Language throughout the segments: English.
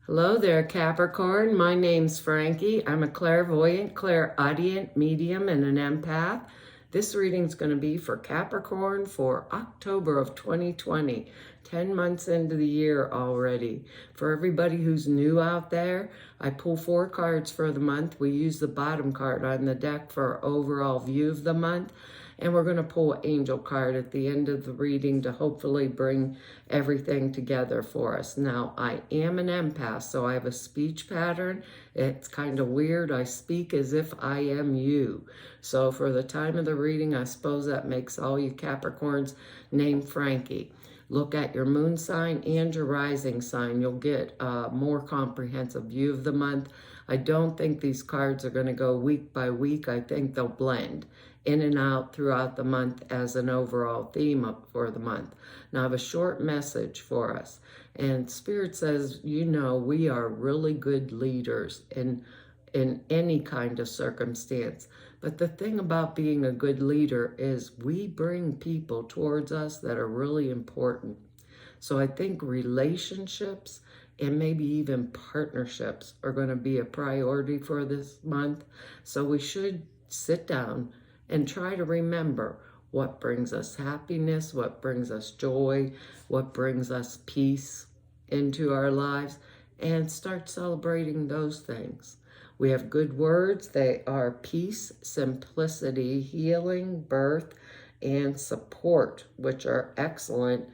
Hello there, Capricorn. My name's Frankie. I'm a clairvoyant, clairaudient, medium, and an empath. This reading's going to be for Capricorn for October of 2020, 10 months into the year already. For everybody who's new out there, I pull 4 cards for the month. We use the bottom card on the deck for our overall view of the month. And we're going to pull an angel card at the end of the reading to hopefully bring everything together for us. Now, I am an empath, so I have a speech pattern. It's kind of weird. I speak as if I am you. So for the time of the reading, I suppose that makes all you Capricorns named Frankie. Look at your moon sign and your rising sign. You'll get a more comprehensive view of the month. I don't think these cards are going to go week by week. I think they'll blend in and out throughout the month as an overall theme for the month. Now I have a short message for us. And Spirit says, we are really good leaders in any kind of circumstance. But the thing about being a good leader is we bring people towards us that are really important. So I think relationships and maybe even partnerships are going to be a priority for this month. So we should sit down and try to remember what brings us happiness, what brings us joy, what brings us peace into our lives, and start celebrating those things. We have good words. They are peace, simplicity, healing, birth, and support, which are excellent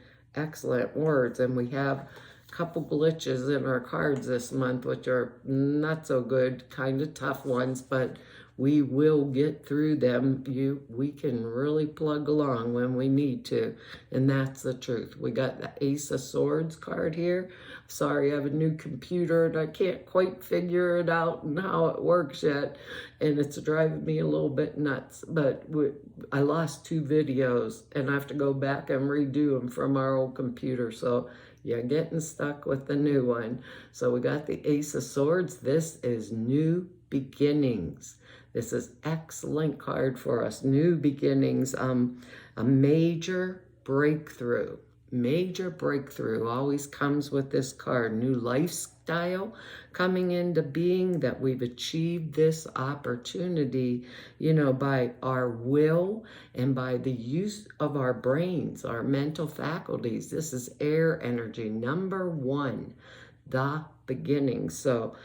words. And we have a couple glitches in our cards this month, which are not so good, kind of tough ones, but we will get through them. We can really plug along when we need to, and that's the truth. We got the Ace of Swords card here. Sorry, I have a new computer and I can't quite figure it out and how it works yet, and it's driving me a little bit nuts. But I lost 2 videos and I have to go back and redo them from our old computer, so you're getting stuck with the new one. So we got the Ace of Swords. This is new beginnings. This is excellent card for us. New beginnings, a major breakthrough. Major breakthrough always comes with this card. New lifestyle coming into being, that we've achieved this opportunity, by our will and by the use of our brains, our mental faculties. This is air energy. Number 1, the beginning. So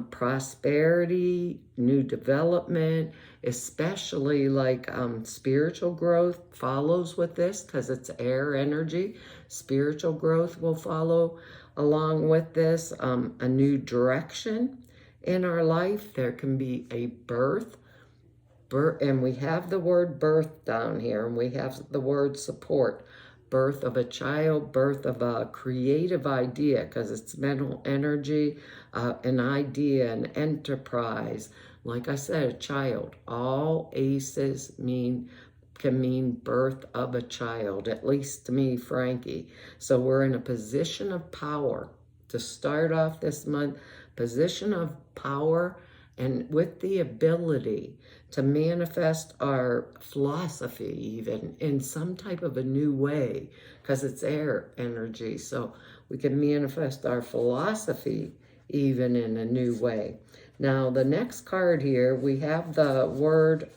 prosperity, new development, especially like spiritual growth follows with this because it's air energy. Spiritual growth will follow along with this. A new direction in our life. There can be a birth, and we have the word birth down here, and we have the word support. Birth of a child, birth of a creative idea, because it's mental energy, an idea, an enterprise. Like I said, a child. All aces can mean birth of a child, at least to me, Frankie. So we're in a position of power to start off this month, position of power, and with the ability to manifest our philosophy even in some type of a new way, because it's air energy. So we can manifest our philosophy even in a new way. Now, the next card here, we have the word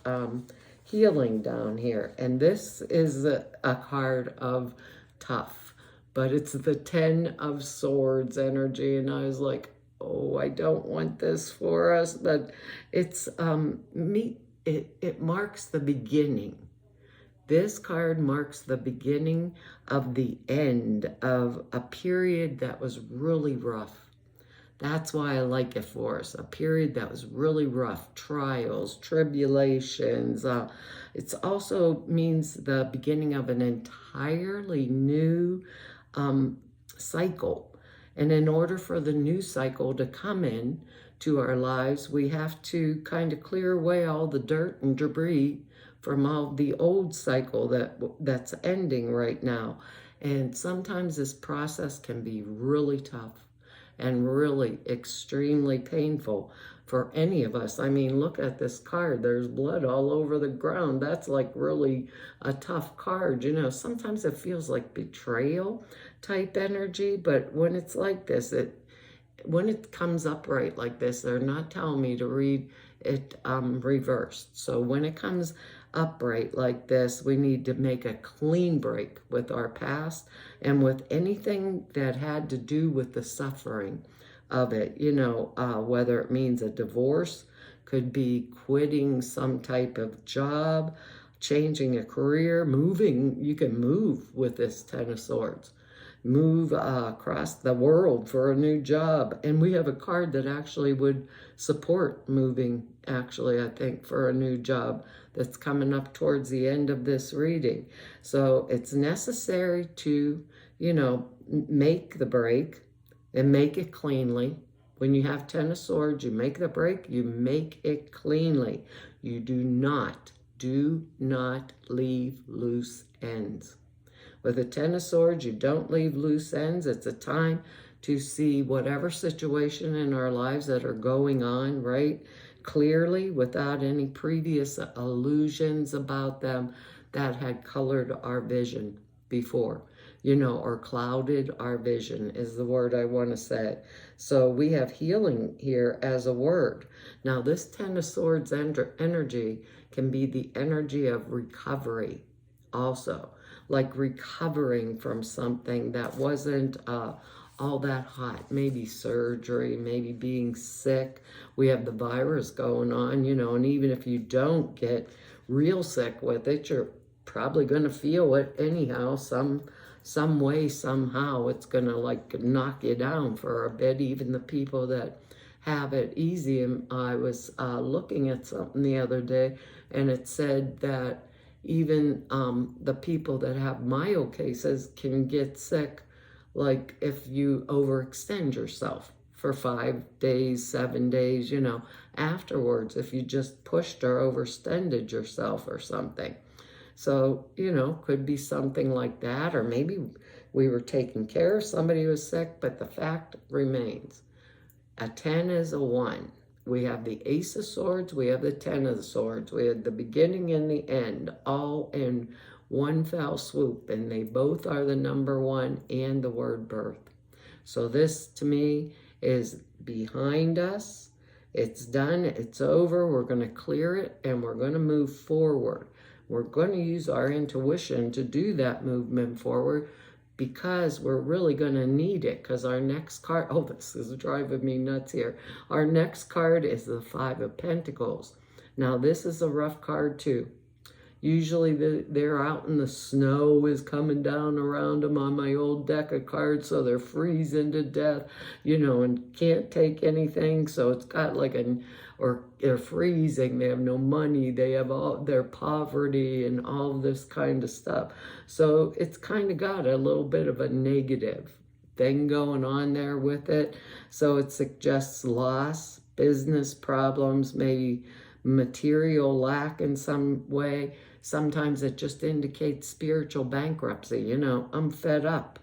healing down here. And this is a card of tough, but it's the 10 of Swords energy. And I was like, oh, I don't want this for us, but it's it marks the beginning. This card marks the beginning of the end of a period that was really rough. That's why I like it for us. A period that was really rough, trials, tribulations. It also means the beginning of an entirely new cycle. And in order for the new cycle to come in to our lives, we have to kind of clear away all the dirt and debris from all the old cycle that's ending right now. And sometimes this process can be really tough and really extremely painful for any of us. I mean, look at this card. There's blood all over the ground. That's like really a tough card. Sometimes it feels like betrayal type energy, but when it's like this, when it comes upright like this, they're not telling me to read it reversed. So when it comes upright like this, we need to make a clean break with our past and with anything that had to do with the suffering of it. Whether it means a divorce, could be quitting some type of job, changing a career, moving. You can move with this Ten of Swords. Move across the world for a new job. And we have a card that actually would support moving, actually, I think, for a new job that's coming up towards the end of this reading. So it's necessary to, make the break and make it cleanly. When you have Ten of Swords, you make the break, you make it cleanly. You do not leave loose ends. With a Ten of Swords, you don't leave loose ends. It's a time to see whatever situation in our lives that are going on, right? Clearly, without any previous illusions about them that had colored our vision before, or clouded our vision is the word I want to say. So we have healing here as a word. Now, this Ten of Swords energy can be the energy of recovery also, like recovering from something that wasn't all that hot, maybe surgery, maybe being sick. We have the virus going on, and even if you don't get real sick with it, you're probably going to feel it anyhow, some way, somehow. It's going to like knock you down for a bit, even the people that have it easy. And I was looking at something the other day, and it said that even the people that have mild cases can get sick, like if you overextend yourself for 5 days, 7 days, afterwards, if you just pushed or overextended yourself or something. So, could be something like that, or maybe we were taking care of somebody who was sick, but the fact remains. A 10 is a 1. We have the Ace of Swords, we have the 10 of the Swords. We have the beginning and the end, all in one fell swoop, and they both are the number 1 and the word birth. So this, to me, is behind us. It's done, it's over. We're going to clear it, and we're going to move forward. We're going to use our intuition to do that movement forward, because we're really going to need it, because our next card, oh, this is driving me nuts here. Our next card is the Five of Pentacles. Now, this is a rough card too. Usually they're out in the snow is coming down around them on my old deck of cards, so they're freezing to death, and can't take anything. So it's got like or they're freezing, they have no money, they have all their poverty and all this kind of stuff. So it's kind of got a little bit of a negative thing going on there with it. So it suggests loss, business problems, maybe material lack in some way. Sometimes it just indicates spiritual bankruptcy. I'm fed up.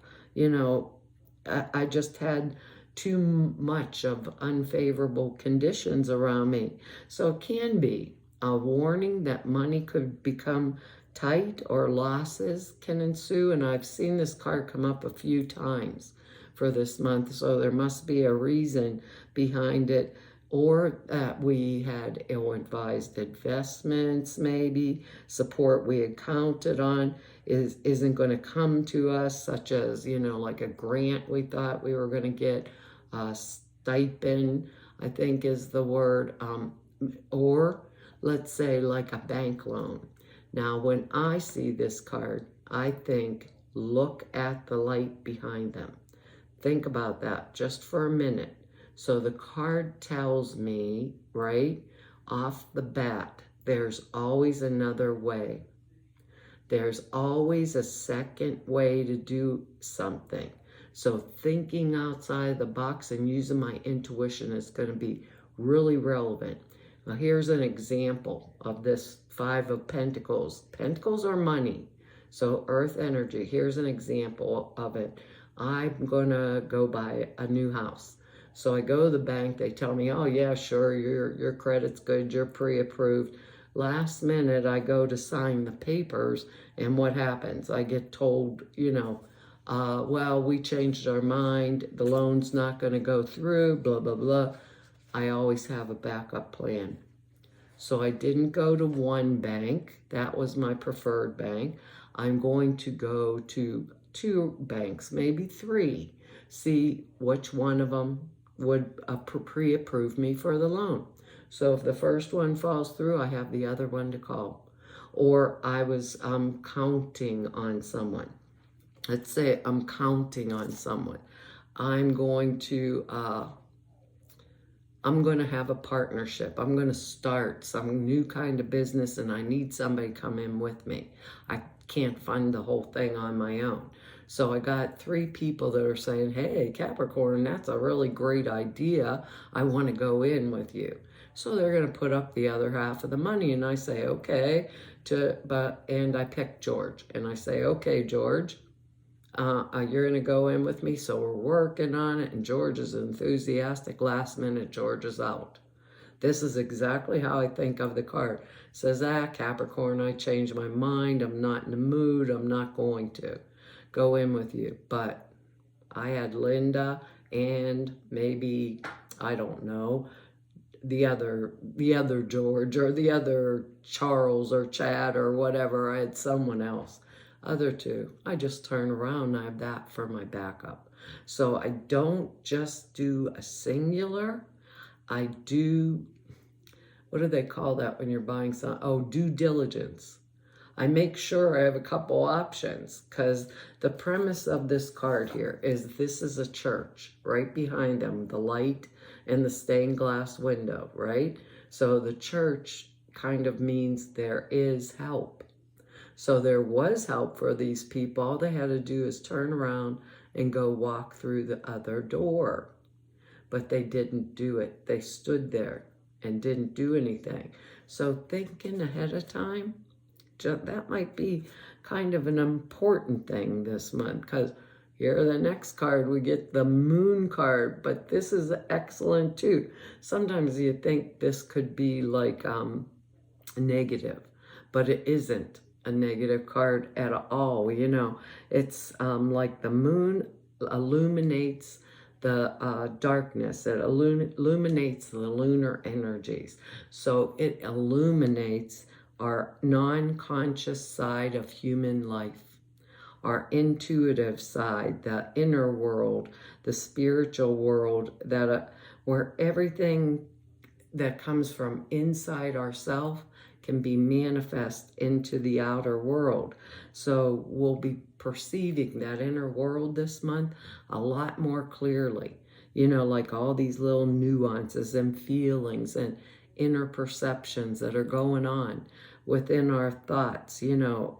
I just had too much of unfavorable conditions around me. So it can be a warning that money could become tight or losses can ensue. And I've seen this card come up a few times for this month. So there must be a reason behind it. Or that we had ill-advised investments, maybe support we had counted on isn't going to come to us, such as, like a grant we thought we were going to get, a stipend, I think is the word, or let's say like a bank loan. Now, when I see this card, I think, look at the light behind them. Think about that just for a minute. So the card tells me, right, off the bat, there's always another way. There's always a second way to do something. So thinking outside the box and using my intuition is going to be really relevant. Now here's an example of this Five of Pentacles. Pentacles are money. So earth energy, here's an example of it. I'm going to go buy a new house. So I go to the bank, they tell me, oh yeah, sure, your credit's good, you're pre-approved. Last minute, I go to sign the papers, and what happens? I get told, well, we changed our mind, the loan's not going to go through, blah, blah, blah. I always have a backup plan. So I didn't go to one bank. That was my preferred bank. I'm going to go to 2 banks, maybe 3, see which one of them would pre-approve me for the loan. So if the first one falls through, I have the other one to call. Or I was counting on someone. Let's say I'm counting on someone. I'm going to have a partnership. I'm going to start some new kind of business and I need somebody to come in with me. I can't fund the whole thing on my own. So I got 3 people that are saying, hey, Capricorn, that's a really great idea. I want to go in with you. So they're going to put up the other half of the money. And I say, okay, and I pick George. And I say, okay, George, you're going to go in with me. So we're working on it. And George is enthusiastic. Last minute, George is out. This is exactly how I think of the card. It says, Capricorn, I changed my mind. I'm not in the mood. I'm not going to go in with you. But I had Linda and maybe, I don't know, the other George or the other Charles or Chad or whatever. I had someone else. Other 2, I just turn around and I have that for my backup. So I don't just do a singular. I do, what do they call that when you're buying something? Oh, due diligence. I make sure I have a couple options because the premise of this card here is this is a church right behind them, the light and the stained glass window, right? So the church kind of means there is help. So there was help for these people. All they had to do is turn around and go walk through the other door. But they didn't do it. They stood there and didn't do anything. So thinking ahead of time, that might be kind of an important thing this month, because here the next card, we get the moon card, but this is excellent too. Sometimes you think this could be like negative, but it isn't a negative card at all. You know, it's like the moon illuminates the darkness. It illuminates the lunar energies. So it illuminates our non-conscious side of human life, our intuitive side, the inner world, the spiritual world, that where everything that comes from inside ourselves can be manifest into the outer world. So we'll be perceiving that inner world this month a lot more clearly. You know, like all these little nuances and feelings and inner perceptions that are going on within our thoughts, you know,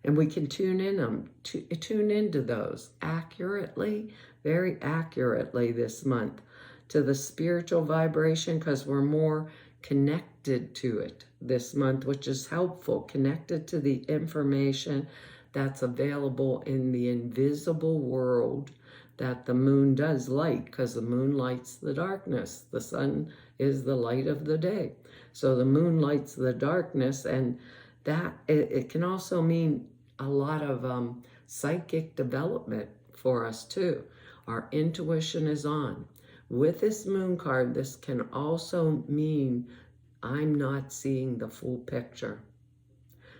and we can tune into those accurately, very accurately this month to the spiritual vibration, because we're more connected to it this month, which is helpful, connected to the information that's available in the invisible world that the moon does light, because the moon lights the darkness. The sun is the light of the day. So the moon lights the darkness, and that it can also mean a lot of psychic development for us too. Our intuition is on. With this moon card, this can also mean I'm not seeing the full picture.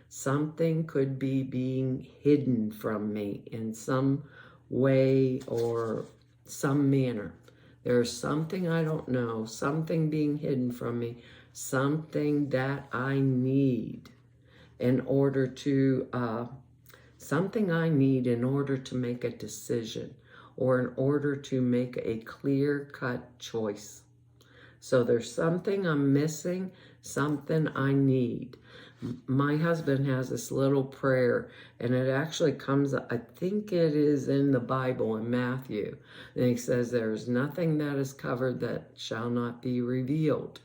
Something could be being hidden from me in some way or some manner. There's something I don't know, something being hidden from me, something that I need in order to, make a decision or in order to make a clear-cut choice. So there's something I'm missing, something I need. My husband has this little prayer, and it actually comes, I think it is in the Bible in Matthew. And he says, there is nothing that is covered that shall not be revealed.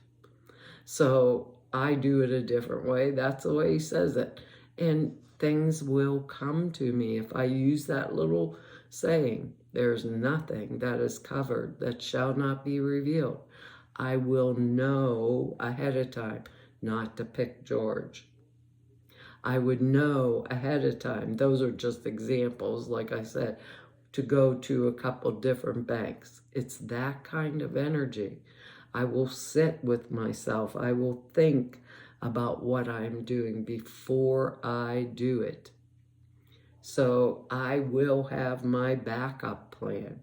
So I do it a different way. That's the way he says it. And things will come to me if I use that little saying, there's nothing that is covered that shall not be revealed. I will know ahead of time not to pick George. I would know ahead of time. Those are just examples, like I said, to go to a couple different banks. It's that kind of energy. I will sit with myself. I will think about what I'm doing before I do it. So I will have my backup plan.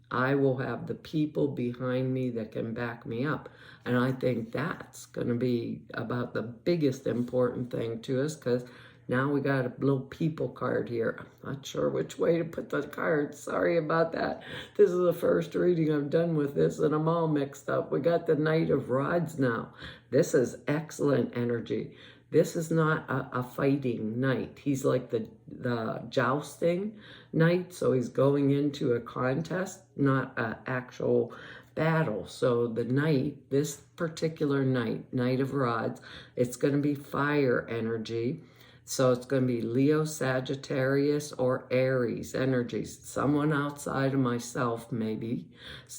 I will have the people behind me that can back me up. And I think that's going to be about the biggest important thing to us, because now we got a little people card here. I'm not sure which way to put the card. Sorry about that. This is the first reading I've done with this, and I'm all mixed up. We got the Knight of Rods now. This is excellent energy. This is not a fighting knight. He's like the jousting knight, so he's going into a contest, not an actual battle. So the knight, this particular knight, Knight of Rods, it's going to be fire energy. So it's going to be Leo, Sagittarius, or Aries energies. Someone outside of myself, maybe.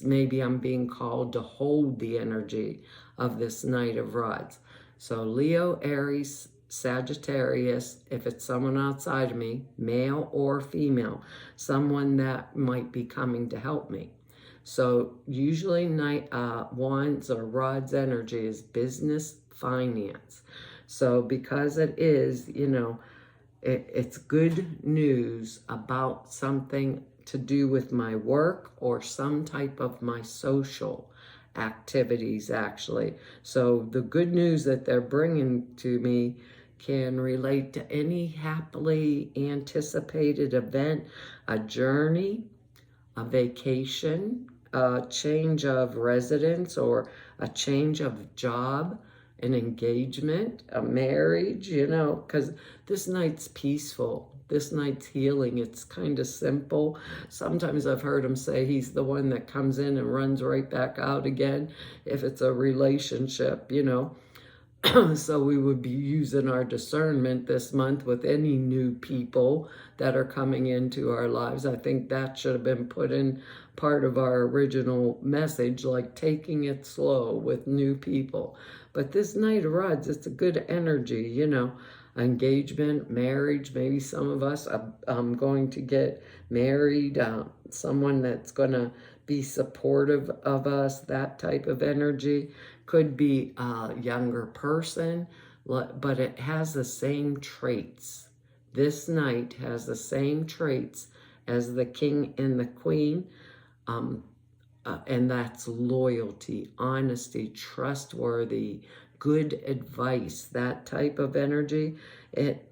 Maybe I'm being called to hold the energy of this Knight of Rods. So Leo, Aries, Sagittarius, if it's someone outside of me, male or female, someone that might be coming to help me. So usually Wands or Rods energy is business, finance. So because it is, it's good news about something to do with my work or some type of my social activities, actually. So the good news that they're bringing to me can relate to any happily anticipated event, a journey, a vacation, a change of residence, or a change of job, an engagement, a marriage, because this night's peaceful. This night's healing. It's kind of simple. Sometimes I've heard him say he's the one that comes in and runs right back out again if it's a relationship, So we would be using our discernment this month with any new people that are coming into our lives. I think that should have been put in part of our original message, like taking it slow with new people. But this Knight of Rods, it's a good energy, engagement, marriage. Maybe some of us are going to get married, someone that's going to be supportive of us, that type of energy. Could be a younger person, but it has the same traits. This knight has the same traits as the king and the queen, and that's loyalty, honesty, trustworthy, good advice, that type of energy. It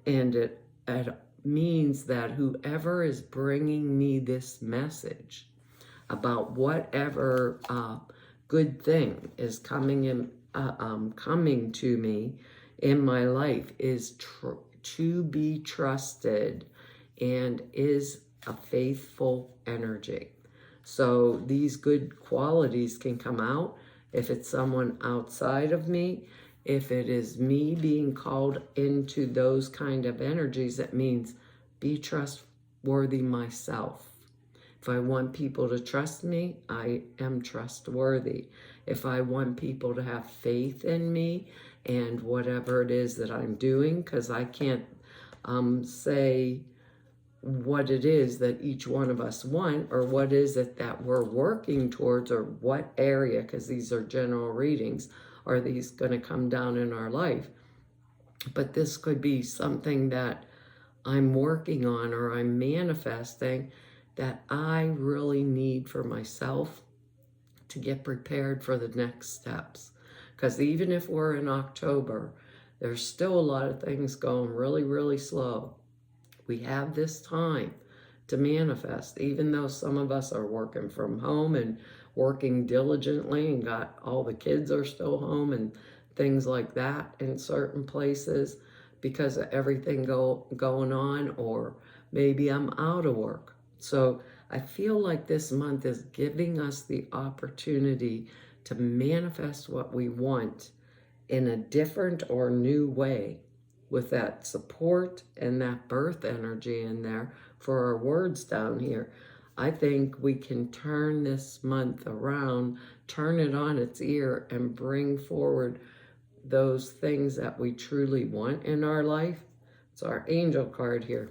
means that whoever is bringing me this message about whatever good thing is coming to me in my life is to be trusted and is a faithful energy. So these good qualities can come out if it's someone outside of me. If it is me being called into those kind of energies, that means be trustworthy myself. If I want people to trust me, I am trustworthy. If I want people to have faith in me and whatever it is that I'm doing, because I can't say what it is that each one of us want, or what is it that we're working towards, or what area, because these are general readings, are these going to come down in our life. But this could be something that I'm working on or I'm manifesting that I really need for myself to get prepared for the next steps. Because even if we're in October, there's still a lot of things going really, really slow. We have this time to manifest, even though some of us are working from home and working diligently and got all the kids are still home and things like that in certain places because of everything going on, or maybe I'm out of work. So I feel like this month is giving us the opportunity to manifest what we want in a different or new way, with that support and that birth energy in there for our words down here. I think we can turn this month around, turn it on its ear, and bring forward those things that we truly want in our life. It's our angel card here.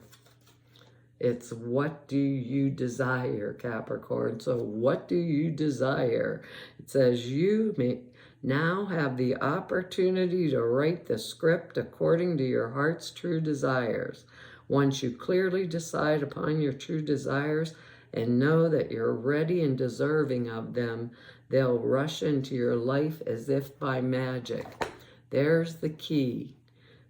It's what do you desire, Capricorn? So what do you desire? It says you may now have the opportunity to write the script according to your heart's true desires. Once you clearly decide upon your true desires and know that you're ready and deserving of them, they'll rush into your life as if by magic. There's the key.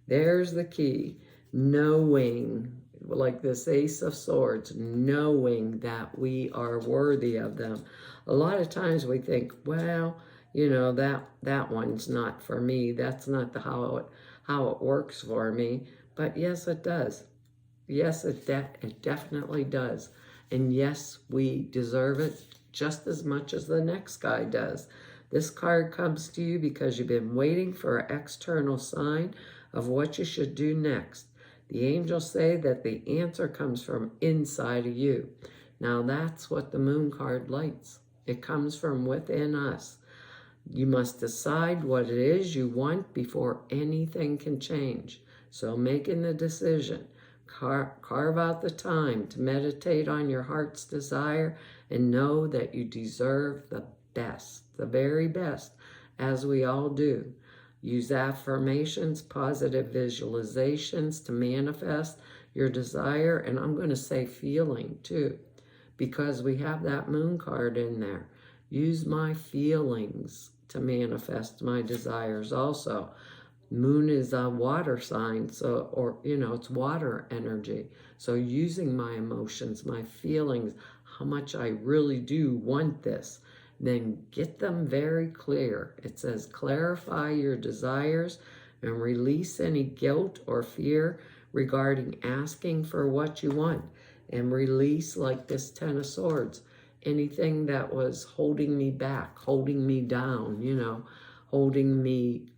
There's the key. Knowing, like this Ace of Swords, knowing that we are worthy of them. A lot of times we think, well, you know, that one's not for me. That's not how it works for me. But yes, it does. Yes, it definitely does. And yes, we deserve it just as much as the next guy does. This card comes to you because you've been waiting for an external sign of what you should do next. The angels say that the answer comes from inside of you. Now that's what the moon card lights. It comes from within us. You must decide what it is you want before anything can change. So making the decision, carve out the time to meditate on your heart's desire and know that you deserve the best, the very best, as we all do. Use affirmations, positive visualizations to manifest your desire. And I'm going to say feeling too, because we have that moon card in there. Use my feelings to manifest my desires also. Moon is a water sign, so, or, you know, it's water energy. So using my emotions, my feelings, how much I really do want this, then get them very clear. It says clarify your desires and release any guilt or fear regarding asking for what you want. And release, like this Ten of Swords, anything that was holding me back, holding me down, you know, holding me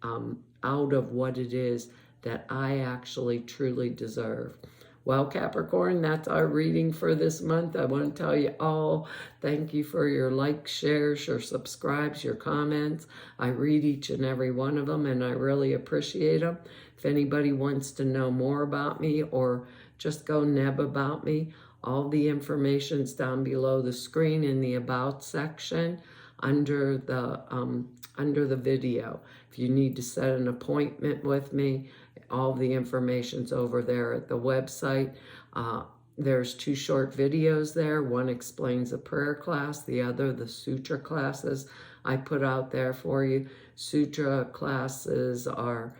out of what it is that I actually truly deserve. Well, Capricorn, that's our reading for this month. I want to tell you all, thank you for your likes, shares, your subscribes, your comments. I read each and every one of them, and I really appreciate them. If anybody wants to know more about me or just go neb about me, all the information's down below the screen in the About section under the video. If you need to set an appointment with me, all the information's over there at the website. There's 2 short videos there. One explains a prayer class, the other the sutra classes I put out there for you. Sutra classes are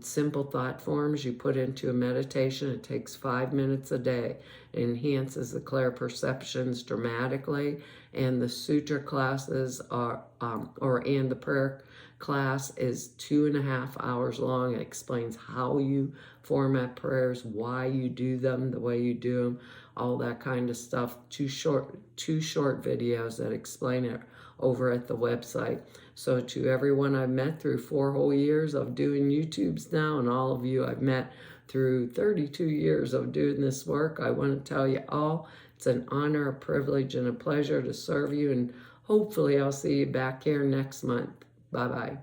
simple thought forms you put into a meditation. It takes 5 minutes a day. It enhances the clear perceptions dramatically. And the sutra classes are, and the prayer class is 2.5 hours long. It explains how you format prayers, why you do them, the way you do them, all that kind of stuff. 2 short videos that explain it over at the website. So to everyone I've met through 4 whole years of doing YouTubes now, and all of you I've met through 32 years of doing this work, I want to tell you all, it's an honor, a privilege, and a pleasure to serve you, and hopefully I'll see you back here next month. Bye-bye.